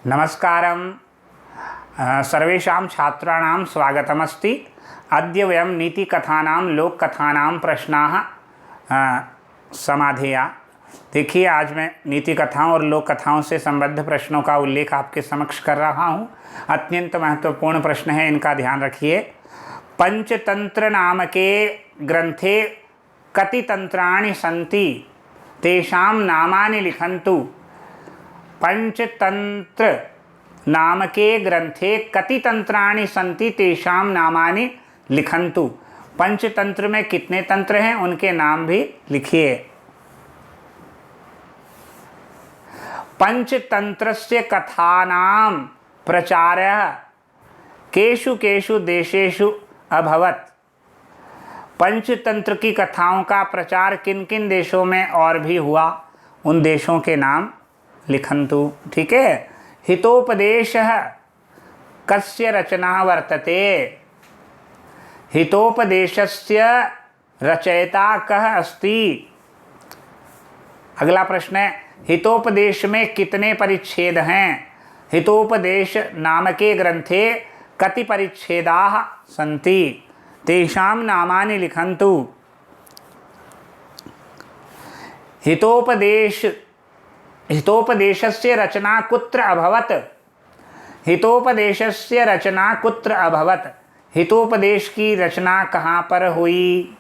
नमस्कारं सर्वेषां छात्राणां स्वागतमस्ति। अद्य वयं नीतिकथानां लोककथानां प्रश्नाः समाधेया। देखिए, आज मैं नीति कथाओं और लोक कथाओं से संबद्ध प्रश्नों का उल्लेख आपके समक्ष कर रहा हूँ। अत्यंत महत्वपूर्ण प्रश्न है, इनका ध्यान रखिए। पंचतंत्र नामके ग्रंथे कति तंत्राणि सन्ति तेषां नामानि लिखन्तु। पंचतंत्र नामके ग्रंथे कति तंत्राणि सन्ति तेषां नामानि लिखन्तु। पंचतंत्र में कितने तंत्र हैं, उनके नाम भी लिखिए। पंचतंत्रस्य कथानां प्रचारः केषु केषु देशेषु अभवत्। पंचतंत्र की कथाओं का प्रचार किन किन देशों में और भी हुआ, उन देशों के नाम लिखन्तु। ठीक है। हितोपदेशः कस्य रचना वर्तते। हितोपदेशस्य रचयिता कः अस्ति। अगला प्रश्न है, हितोपदेश में कितने परिच्छेद हैं। हितोपदेश नामके ग्रंथे कति परिच्छेदाः सन्ति तेषां नामानि लिखन्तु। हितोपदेशस्य रचना कुत्र अभवत्। हितोपदेशस्य रचना कुत्र अभवत्। हितोपदेश की रचना कहाँ पर हुई।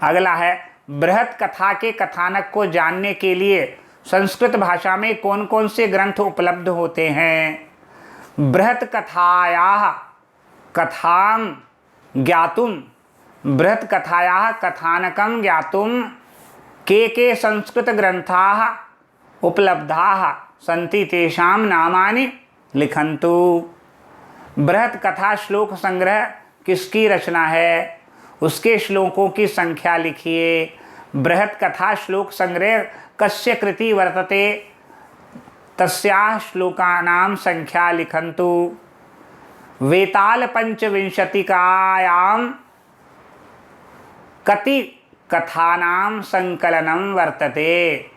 अगला है, बृहत कथा के कथानक को जानने के लिए संस्कृत भाषा में कौन कौन से ग्रंथ उपलब्ध होते हैं। बृहत कथायाः कथां ज्ञातुं, बृहत कथायाः कथानकं ज्ञातुं के संस्कृत ग्रंथाः उपलब्धाः सन्ति तेषां नामानि लिखन्तु। बृहत कथा श्लोक संग्रह किसकी रचना है, उसके श्लोकों की संख्या लिखिए। बृहत कथा श्लोक संग्रह कस्य कृति वर्तते, तस्याः श्लोकानां संख्या लिखन्तु। वेताल पंचविंशतिकायां कति कथानां संकलनं वर्तते।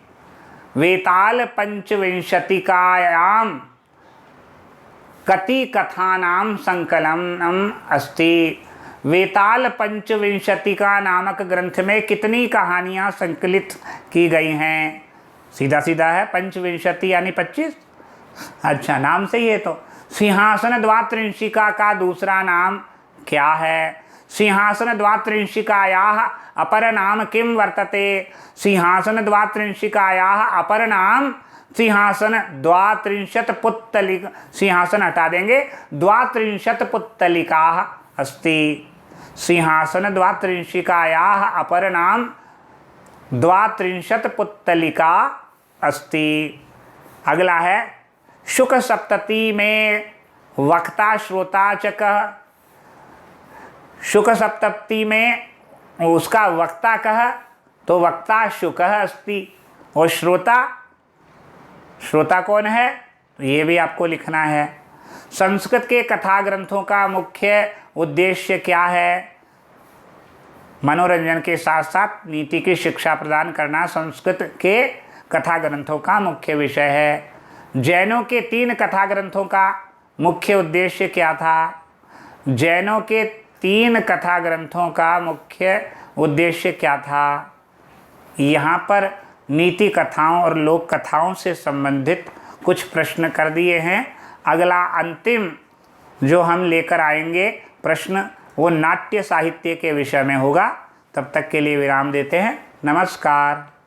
वेताल पंचविंशतिकायां कति कथानां संकलनम् अस्ति। वेताल पंचविंशतिका नामक ग्रंथ में कितनी कहानियाँ संकलित की गई हैं। सीधा सीधा है, पंचविंशति यानी 25। अच्छा, नाम से ही है। तो सिंहासन द्वात्रिंशिका का दूसरा नाम क्या है। सिंहासन द्वात्रिंशिकायाः अपर नाम किम वर्तते। सिंहासन द्वात्रिंशिकायाः अपर नाम सिंहासन द्वात्रिंशत् पुत्तलिका। सिंहासन हटा देंगे, द्वात्रिंशत् पुत्तलिकाः अस्ति। सिंहासन द्वात्रिंशिकायाः अपर नाम द्वात्रिंशत् पुत्तलिका अस्ति। अगला है, शुक सप्तति में वक्ता श्रोता च कः। शुक सप्तति में उसका वक्ता कः, तो वक्ता शुकः अस्ति। और श्रोता कौन है, तो ये भी आपको लिखना है। संस्कृत के कथा ग्रंथों का मुख्य उद्देश्य क्या है। मनोरंजन के साथ साथ नीति की शिक्षा प्रदान करना संस्कृत के कथा ग्रंथों का मुख्य विषय है। जैनों के 3 कथा ग्रंथों का मुख्य उद्देश्य क्या था। जैनों के 3 कथा ग्रंथों का मुख्य उद्देश्य क्या था। यहाँ पर नीति कथाओं और लोक कथाओं से संबंधित कुछ प्रश्न कर दिए हैं। अगला अंतिम जो हम लेकर आएंगे प्रश्न, वो नाट्य साहित्य के विषय में होगा। तब तक के लिए विराम देते हैं। नमस्कार।